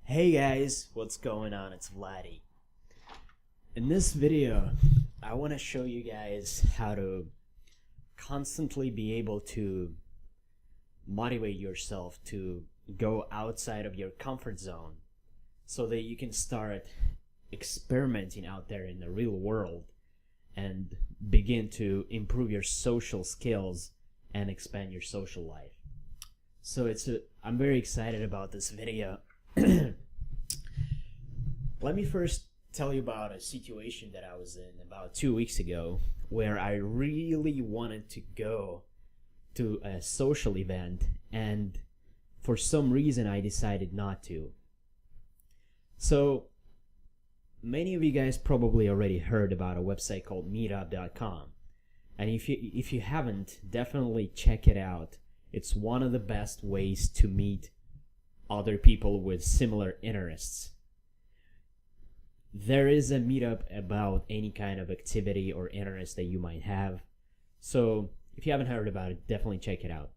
Hey guys, what's going on? It's Vladdy. In this video, I want to show you guys how to constantly be able to motivate yourself to go outside of your comfort zone so that you can start experimenting out there in the real world and begin to improve your social skills and expand your social life. So I'm very excited about this video. Let me first tell you about a situation that I was in about 2 weeks ago where I really wanted to go to a social event, and for some reason I decided not to. So many of you guys probably already heard about a website called meetup.com, and if you haven't, definitely check it out. It's one of the best ways to meet other people with similar interests. There is a meetup about any kind of activity or interest that you might have. So if you haven't heard about it, definitely check it out.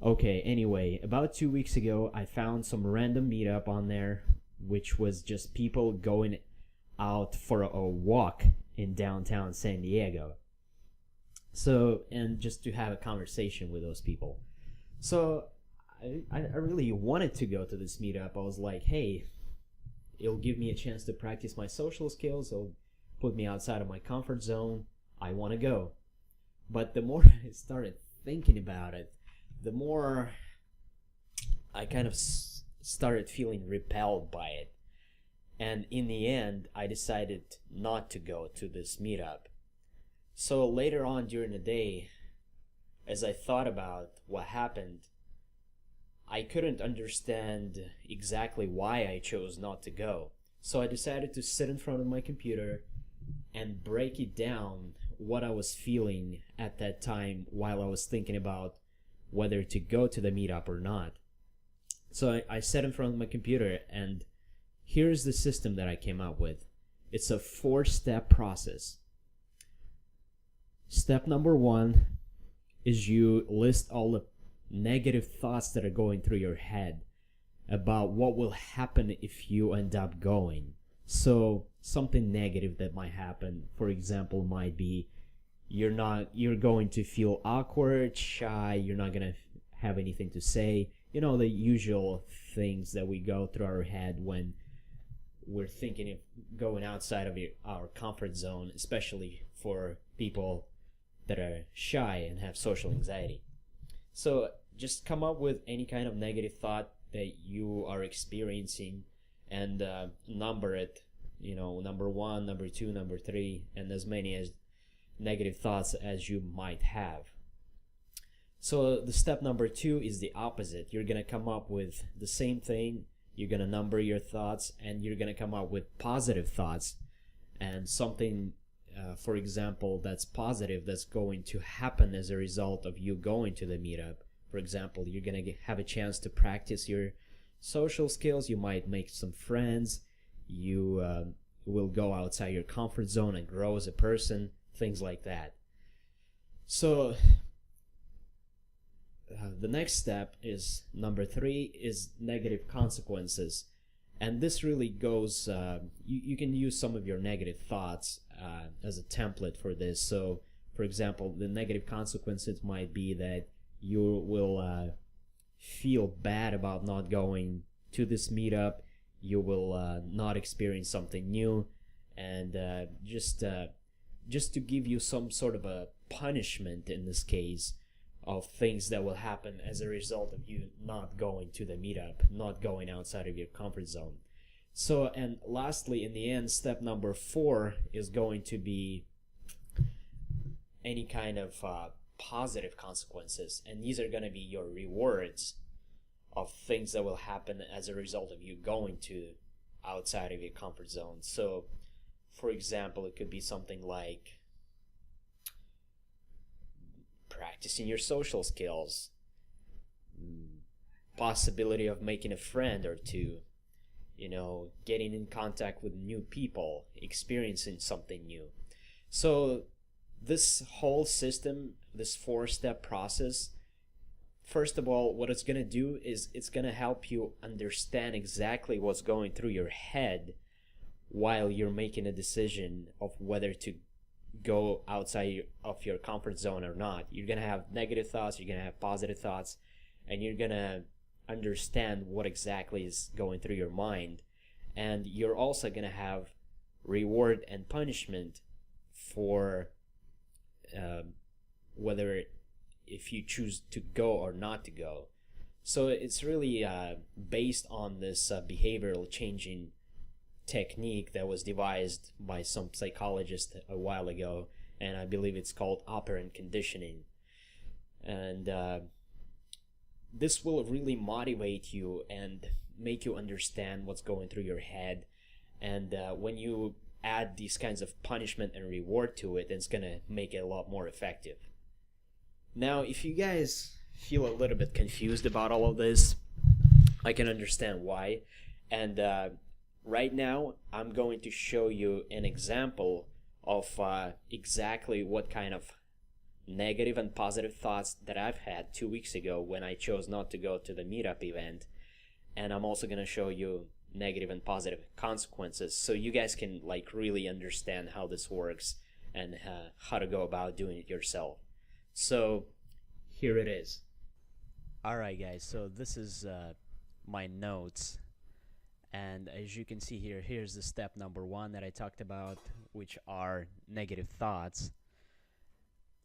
Okay, anyway, about 2 weeks ago, I found some random meetup on there, which was just people going out for a walk in downtown San Diego. So, and just to have a conversation with those people. So I really wanted to go to this meetup. I was like, hey, it'll give me a chance to practice my social skills. It'll put me outside of my comfort zone. I want to go. But the more I started thinking about it, the more I kind of started feeling repelled by it. And in the end, I decided not to go to this meetup. So later on during the day, as I thought about what happened, I couldn't understand exactly why I chose not to go. So I decided to sit in front of my computer and break it down what I was feeling at that time while I was thinking about whether to go to the meetup or not. So I sat in front of my computer, and here's the system that I came up with. It's a 4-step process. Step number 1 is you list all the negative thoughts that are going through your head about what will happen if you end up going. So something negative that might happen, for example, might be you're going to feel awkward, shy, you're not going to have anything to say. You know, the usual things that we go through our head when we're thinking of going outside of our comfort zone, especially for people that are shy and have social anxiety. So just come up with any kind of negative thought that you are experiencing and number it, number 1, number 2, number 3, and as many as negative thoughts as you might have. So the step number 2 is the opposite. You're going to come up with the same thing. You're going to number your thoughts, and you're going to come up with positive thoughts and something, for example, that's positive that's going to happen as a result of you going to the meetup. For example, you're going to have a chance to practice your social skills. You might make some friends. You will go outside your comfort zone and grow as a person, things like that. So the next step is number 3 is negative consequences. And this really goes, you can use some of your negative thoughts as a template for this. So, for example, the negative consequences might be that you will feel bad about not going to this meetup. You will not experience something new, and just to give you some sort of a punishment in this case of things that will happen as a result of you not going to the meetup, not going outside of your comfort zone. So, and lastly, in the end, step number 4 is going to be any kind of positive consequences, and these are going to be your rewards of things that will happen as a result of you going to outside of your comfort zone. So for example, it could be something like practicing your social skills, possibility of making a friend or two, getting in contact with new people, experiencing something new. So this whole system, this 4-step process, first of all, what it's going to do is it's going to help you understand exactly what's going through your head while you're making a decision of whether to go outside of your comfort zone or not. You're going to have negative thoughts, you're going to have positive thoughts, and you're going to understand what exactly is going through your mind. And you're also going to have reward and punishment for whether if you choose to go or not to go. So it's really based on this behavioral changing technique that was devised by some psychologist a while ago, and I believe it's called operant conditioning. And this will really motivate you and make you understand what's going through your head. And when you add these kinds of punishment and reward to it, it's going to make it a lot more effective. Now, if you guys feel a little bit confused about all of this, I can understand why. And right now, I'm going to show you an example of exactly what kind of negative and positive thoughts that I've had 2 weeks ago when I chose not to go to the meetup event. And I'm also going to show you negative and positive consequences so you guys can really understand how this works and how to go about doing it yourself. So here it is. Alright guys, so this is my notes, and as you can see here, here's the step number 1 that I talked about, which are negative thoughts.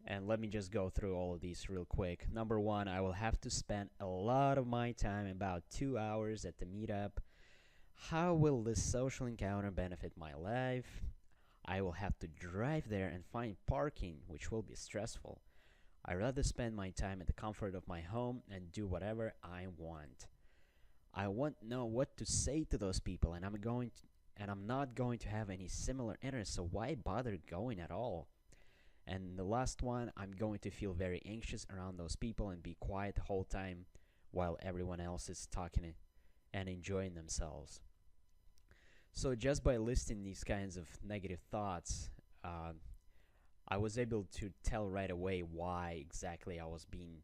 And let me just go through all of these real quick. Number 1, I will have to spend a lot of my time, about 2 hours at the meetup. How will this social encounter benefit my life? I will have to drive there and find parking, which will be stressful. I'd rather spend my time at the comfort of my home and do whatever I want. I won't know what to say to those people, and I'm not going to have any similar interests, so why bother going at all? And the last one, I'm going to feel very anxious around those people and be quiet the whole time while everyone else is talking and enjoying themselves. So just by listing these kinds of negative thoughts, I was able to tell right away why exactly I was being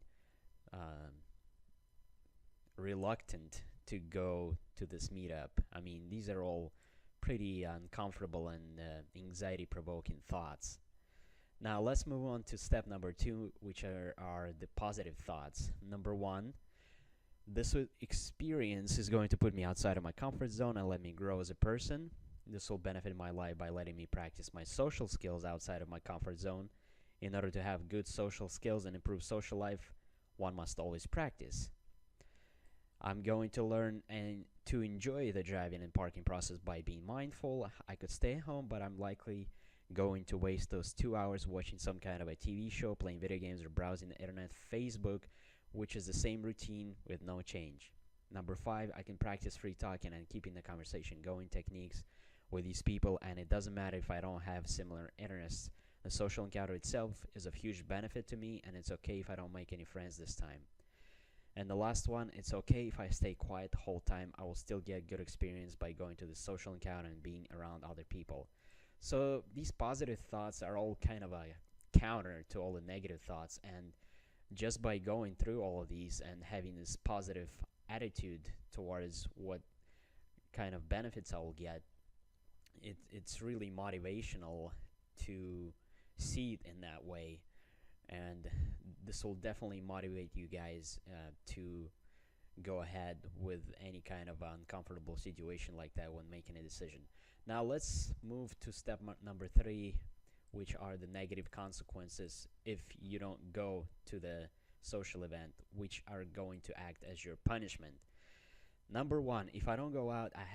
reluctant to go to this meetup. I mean, these are all pretty uncomfortable and anxiety-provoking thoughts. Now let's move on to step number 2, which are the positive thoughts. Number 1, this experience is going to put me outside of my comfort zone and let me grow as a person. This will benefit my life by letting me practice my social skills outside of my comfort zone. In order to have good social skills and improve social life, one must always practice. I'm going to learn and to enjoy the driving and parking process by being mindful. I could stay home, but I'm likely going to waste those 2 hours watching some kind of a TV show, playing video games, or browsing the internet, Facebook, which is the same routine with no change. Number 5, I can practice free talking and keeping the conversation going techniques with these people, and it doesn't matter if I don't have similar interests. The social encounter itself is of huge benefit to me, and it's okay if I don't make any friends this time. And the last one, it's okay if I stay quiet the whole time. I will still get good experience by going to the social encounter and being around other people. So these positive thoughts are all kind of a counter to all the negative thoughts, and just by going through all of these and having this positive attitude towards what kind of benefits I will get, it's really motivational to see it in that way. And this will definitely motivate you guys to go ahead with any kind of uncomfortable situation like that when making a decision. Now let's move to step number 3, which are the negative consequences if you don't go to the social event, which are going to act as your punishment. Number 1, if I don't go out, I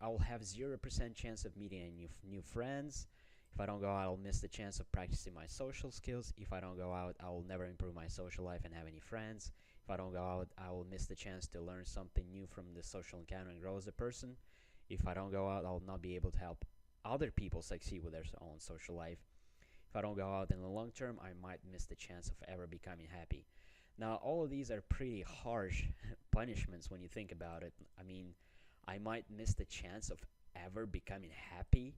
will have 0% chance of meeting any new friends. If I don't go out, I'll miss the chance of practicing my social skills. If I don't go out, I will never improve my social life and have any friends. If I don't go out, I will miss the chance to learn something new from the social encounter and grow as a person. If I don't go out, I will not be able to help other people succeed with their own social life. If I don't go out in the long term, I might miss the chance of ever becoming happy. Now, all of these are pretty harsh punishments when you think about it. I mean, I might miss the chance of ever becoming happy.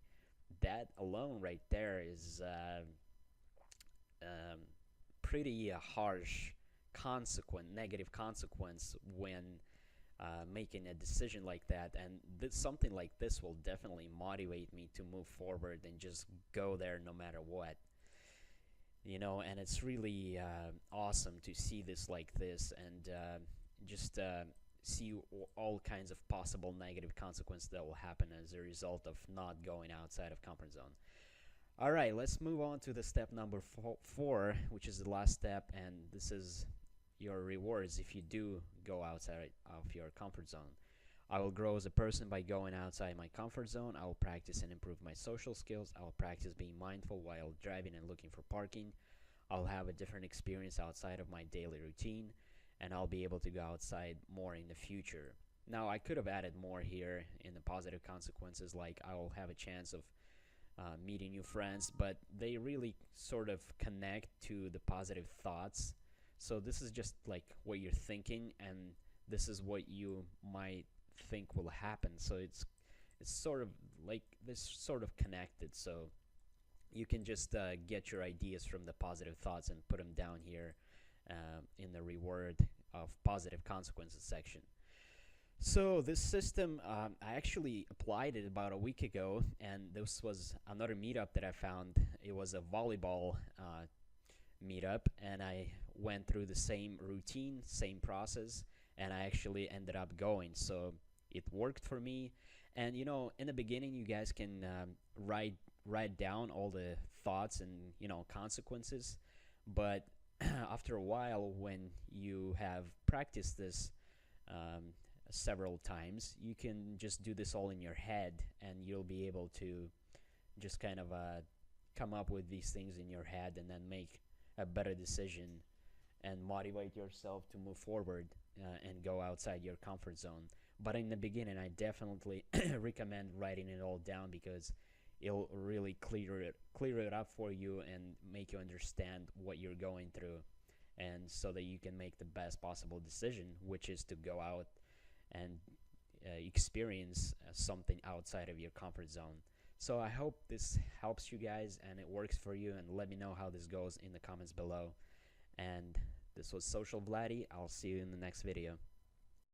That alone right there is pretty harsh negative consequence when making a decision like that, and something like this will definitely motivate me to move forward and just go there no matter what. And it's really awesome to see this like this, and just see all kinds of possible negative consequences that will happen as a result of not going outside of comfort zone. All right, let's move on to the step number four, which is the last step, and this is your rewards if you do go outside of your comfort zone. I will grow as a person by going outside my comfort zone. I will practice and improve my social skills. I will practice being mindful while driving and looking for parking. I'll have a different experience outside of my daily routine, and I'll be able to go outside more in the future. Now, I could have added more here in the positive consequences, like I will have a chance of meeting new friends, but they really sort of connect to the positive thoughts. So this is just like what you're thinking, and this is what you might think will happen. So it's sort of like this, sort of connected. So you can just get your ideas from the positive thoughts and put them down here in the reward of positive consequences section. So this system, I actually applied it about a week ago, and this was another meetup that I found. It was a volleyball meetup, and I went through the same routine, same process, and I actually ended up going. So it worked for me. And in the beginning, you guys can write down all the thoughts and consequences, but after a while, when you have practiced this several times, you can just do this all in your head, and you'll be able to just kind of come up with these things in your head and then make a better decision and motivate yourself to move forward and go outside your comfort zone. But in the beginning, I definitely recommend writing it all down, because it'll really clear it up for you and make you understand what you're going through, and so that you can make the best possible decision, which is to go out and experience something outside of your comfort zone. So I hope this helps you guys and it works for you, and let me know how this goes in the comments below. And this was Social Vladdy. I'll see you in the next video.